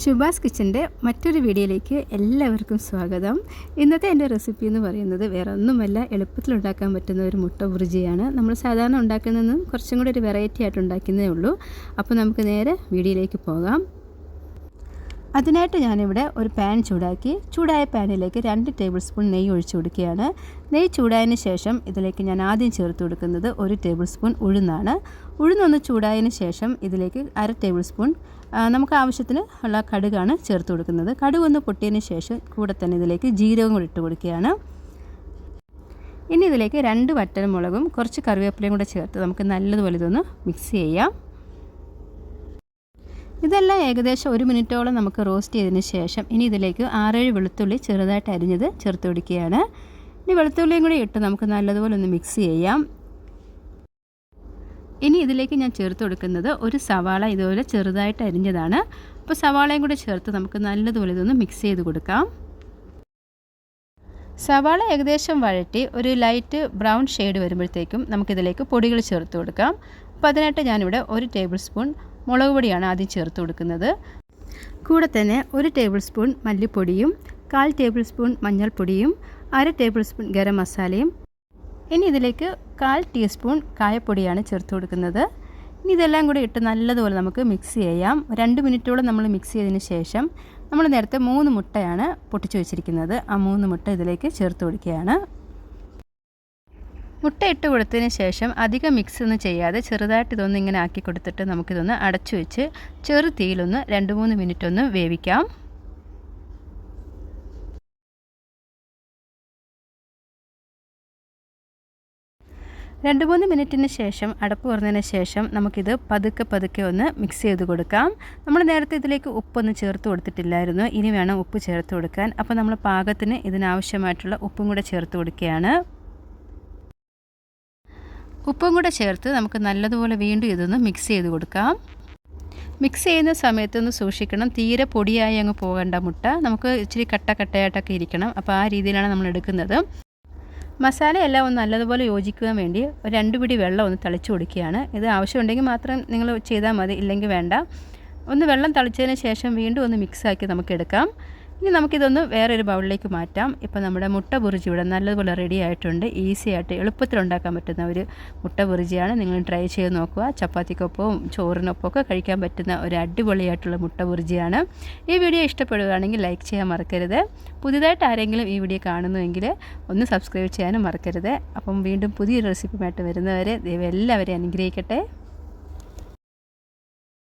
ശുഭാസ് കിച്ചൻ്റെ മറ്റൊരു വീഡിയോയിലേക്ക് എല്ലാവർക്കും സ്വാഗതം. ഇന്നത്തെ എൻ്റെ റെസിപ്പി എന്ന് പറയുന്നത് വേറെ ഒന്നുമല്ല, എളുപ്പത്തിൽ ഉണ്ടാക്കാൻ പറ്റുന്ന ഒരു മുട്ട ബുർജിയാണ്. നമ്മൾ സാധാരണ ഉണ്ടാക്കുന്നതും കുറച്ചും കൂടി ഒരു വെറൈറ്റി ആയിട്ട് ഉണ്ടാക്കുന്നതേ ഉള്ളൂ. അപ്പോൾ നമുക്ക് നേരെ വീഡിയോയിലേക്ക് പോകാം. അതിനായിട്ട് ഞാനിവിടെ ഒരു പാൻ ചൂടാക്കി, ചൂടായ പാനിലേക്ക് 2 ടേബിൾ സ്പൂൺ നെയ്യ് ഒഴിച്ചു കൊടുക്കുകയാണ്. നെയ്യ് ചൂടായതിന് ശേഷം ഇതിലേക്ക് ഞാൻ ആദ്യം ചേർത്ത് കൊടുക്കുന്നത് 1 ടേബിൾ സ്പൂൺ ഉഴുന്നാണ്. ഉഴുന്നൊന്ന് ചൂടായതിന് ശേഷം ഇതിലേക്ക് 1/2 ടേബിൾ സ്പൂൺ നമുക്ക് ആവശ്യത്തിന് ഉള്ള കടുകാണ് ചേർത്ത് കൊടുക്കുന്നത്. കടുക് ഒന്ന് പൊട്ടിയതിന് ശേഷം കൂടെ തന്നെ ഇതിലേക്ക് ജീരകം കൂടി ഇട്ട് കൊടുക്കുകയാണ്. ഇനി ഇതിലേക്ക് 2 വറ്റൽമുളകും കുറച്ച് കറിവേപ്പിലയും കൂടെ ചേർത്ത് നമുക്ക് നല്ലതുപോലെ ഇതൊന്ന് മിക്സ് ചെയ്യാം. ഇതെല്ലാം ഏകദേശം 1 മിനിറ്റോളം നമുക്ക് റോസ്റ്റ് ചെയ്തതിന് ശേഷം ഇനി ഇതിലേക്ക് 6-7 വെളുത്തുള്ളി ചെറുതായിട്ട് അരിഞ്ഞത് ചേർത്ത് കൊടുക്കുകയാണ്. ഇനി വെളുത്തുള്ളിയും കൂടി ഇട്ട് നമുക്ക് നല്ലതുപോലെ ഒന്ന് മിക്സ് ചെയ്യാം. ഇനി ഇതിലേക്ക് ഞാൻ ചേർത്ത് കൊടുക്കുന്നത് ഒരു സവാള ഇതുപോലെ ചെറുതായിട്ട് അരിഞ്ഞതാണ്. അപ്പോൾ സവാളയും കൂടി ചേർത്ത് നമുക്ക് നല്ലതുപോലെ ഇതൊന്ന് മിക്സ് ചെയ്ത് കൊടുക്കാം. സവാള ഏകദേശം വഴറ്റി ഒരു ലൈറ്റ് ബ്രൗൺ ഷെയ്ഡ് വരുമ്പോഴത്തേക്കും നമുക്കിതിലേക്ക് പൊടികൾ ചേർത്ത് കൊടുക്കാം. അപ്പോൾ അതിനായിട്ട് ഞാനിവിടെ 1 ടേബിൾ സ്പൂൺ മുളക് പൊടിയാണ് ആദ്യം ചേർത്ത് കൊടുക്കുന്നത്. കൂടെ തന്നെ 1 ടേബിൾ സ്പൂൺ മല്ലിപ്പൊടിയും 1/4 ടേബിൾ സ്പൂൺ മഞ്ഞൾപ്പൊടിയും 1/2 ടേബിൾ സ്പൂൺ ഗരം മസാലയും. ഇനി ഇതിലേക്ക് 1/4 ടീസ്പൂൺ കായപ്പൊടിയാണ് ചേർത്ത് കൊടുക്കുന്നത്. ഇനി ഇതെല്ലാം കൂടി ഇട്ട് നല്ലതുപോലെ നമുക്ക് മിക്സ് ചെയ്യാം. 2 മിനിറ്റോളം നമ്മൾ മിക്സ് ചെയ്തതിന് ശേഷം നമ്മൾ നേരത്തെ 3 മുട്ടയാണ് പൊട്ടിച്ച് വെച്ചിരിക്കുന്നത്. ആ 3 മുട്ട ഇതിലേക്ക് ചേർത്ത് കൊടുക്കുകയാണ്. മുട്ട ഇട്ട് കൊടുത്തതിന് ശേഷം അധികം മിക്സ് ഒന്നും ചെയ്യാതെ ചെറുതായിട്ട് ഇതൊന്ന് ഇങ്ങനെ ആക്കി കൊടുത്തിട്ട് നമുക്കിതൊന്ന് അടച്ചു വെച്ച് ചെറു തീയിലൊന്ന് 2-3 മിനിറ്റ് ഒന്ന് വേവിക്കാം. രണ്ട് 3 മിനിറ്റിന് ശേഷം അടപ്പ് തുറന്നതിന് ശേഷം നമുക്കിത് പതുക്കെ ഒന്ന് മിക്സ് ചെയ്ത് കൊടുക്കാം. നമ്മൾ നേരത്തെ ഇതിലേക്ക് ഉപ്പൊന്നും ചേർത്ത് കൊടുത്തിട്ടില്ലായിരുന്നു. ഇനി വേണം ഉപ്പ് ചേർത്ത് കൊടുക്കാൻ. അപ്പോൾ നമ്മൾ പാകത്തിന് ഇതിനാവശ്യമായിട്ടുള്ള ഉപ്പും കൂടെ ചേർത്ത് കൊടുക്കുകയാണ്. ഉപ്പും കൂടെ ചേർത്ത് നമുക്ക് നല്ലതുപോലെ വീണ്ടും ഇതൊന്ന് മിക്സ് ചെയ്ത് കൊടുക്കാം. മിക്സ് ചെയ്യുന്ന സമയത്തൊന്ന് സൂക്ഷിക്കണം, തീരെ പൊടിയായി അങ്ങ് പോകേണ്ട മുട്ട. നമുക്ക് ഇച്ചിരി കട്ടയായിട്ടൊക്കെ ഇരിക്കണം. അപ്പോൾ ആ രീതിയിലാണ് നമ്മൾ എടുക്കുന്നത്. മസാലയെല്ലാം ഒന്ന് നല്ലതുപോലെ യോജിക്കുവാൻ വേണ്ടി 2 പിടി വെള്ളം ഒന്ന് തളിച്ചു കൊടുക്കുകയാണ്. ഇത് ആവശ്യമുണ്ടെങ്കിൽ മാത്രം നിങ്ങൾ ചെയ്താൽ മതി, ഇല്ലെങ്കിൽ വേണ്ട. ഒന്ന് വെള്ളം തളിച്ചതിന് ശേഷം വീണ്ടും ഒന്ന് മിക്സാക്കി നമുക്ക് എടുക്കാം. ഇനി നമുക്കിതൊന്ന് വേറൊരു ബൗളിലേക്ക് മാറ്റാം. ഇപ്പോൾ നമ്മുടെ മുട്ട ബുർജി ഇവിടെ നല്ലതുപോലെ റെഡി ആയിട്ടുണ്ട്. ഈസി ആയിട്ട് എളുപ്പത്തിൽ ഉണ്ടാക്കാൻ പറ്റുന്ന ഒരു മുട്ട ബുർജിയാണ്. നിങ്ങൾ ട്രൈ ചെയ്ത് നോക്കുക. ചപ്പാത്തിക്കൊപ്പവും ചോറിനൊപ്പമൊക്കെ കഴിക്കാൻ പറ്റുന്ന ഒരു അടിപൊളിയായിട്ടുള്ള മുട്ട ബുർജിയാണ്. ഈ വീഡിയോ ഇഷ്ടപ്പെടുകയാണെങ്കിൽ ലൈക്ക് ചെയ്യാൻ മറക്കരുത്. പുതിയതായിട്ട് ആരെങ്കിലും ഈ വീഡിയോ കാണുന്നുവെങ്കിൽ ഒന്ന് സബ്സ്ക്രൈബ് ചെയ്യാനും മറക്കരുത്. അപ്പം വീണ്ടും പുതിയൊരു റെസിപ്പിയുമായിട്ട് വരുന്നവരെ ദൈവം എല്ലാവരെയും അനുഗ്രഹിക്കട്ടെ.